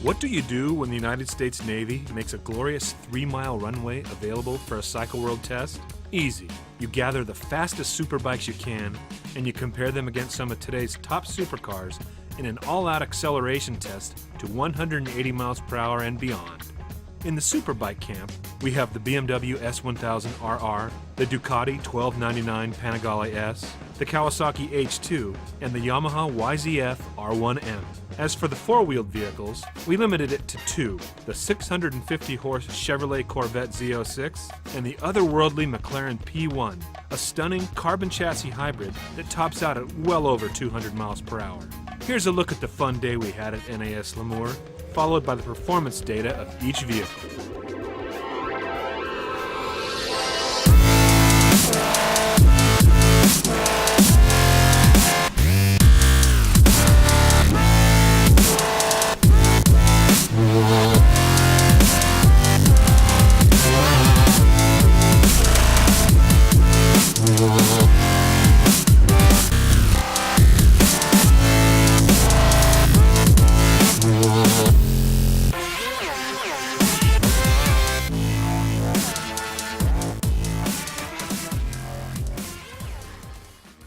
What do you do when the United States Navy makes a glorious 3-mile runway available for a Cycle World test? Easy. You gather the fastest superbikes you can, and you compare them against some of today's top supercars in an all-out acceleration test to 180 miles per hour and beyond. In the superbike camp, we have the BMW S1000RR, the Ducati 1299 Panigale S, the Kawasaki H2, and the Yamaha YZF R1M. As for the four-wheeled vehicles, we limited it to two, the 650-horse Chevrolet Corvette Z06 and the otherworldly McLaren P1, a stunning carbon chassis hybrid that tops out at well over 200 miles per hour. Here's a look at the fun day we had at NAS Lemoore, followed by the performance data of each vehicle.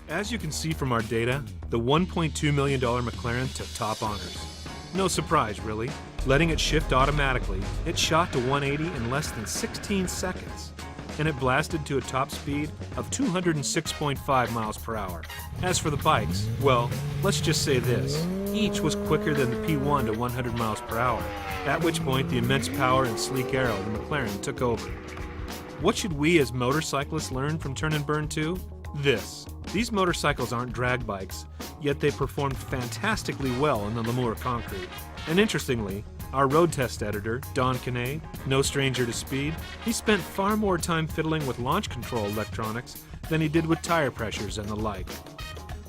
As you can see from our data, the $1.2 million McLaren took top honors. No surprise, really. Letting it shift automatically, it shot to 180 in less than 16 seconds, and it blasted to a top speed of 206.5 miles per hour. As for the bikes, well, let's just say this. Each was quicker than the P1 to 100 miles per hour, at which point the immense power and sleek aero of the McLaren took over. What should we as motorcyclists learn from Turn and Burn 2? This. These motorcycles aren't drag bikes, yet they performed fantastically well in the Lemoore concrete. And interestingly, our road test editor, Don Canay, no stranger to speed, he spent far more time fiddling with launch control electronics than he did with tire pressures and the like.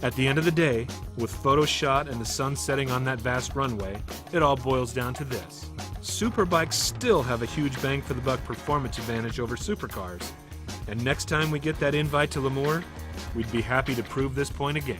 At the end of the day, with photos shot and the sun setting on that vast runway, it all boils down to this. Superbikes still have a huge bang for the buck performance advantage over supercars. And next time we get that invite to Lemoore, we'd be happy to prove this point again.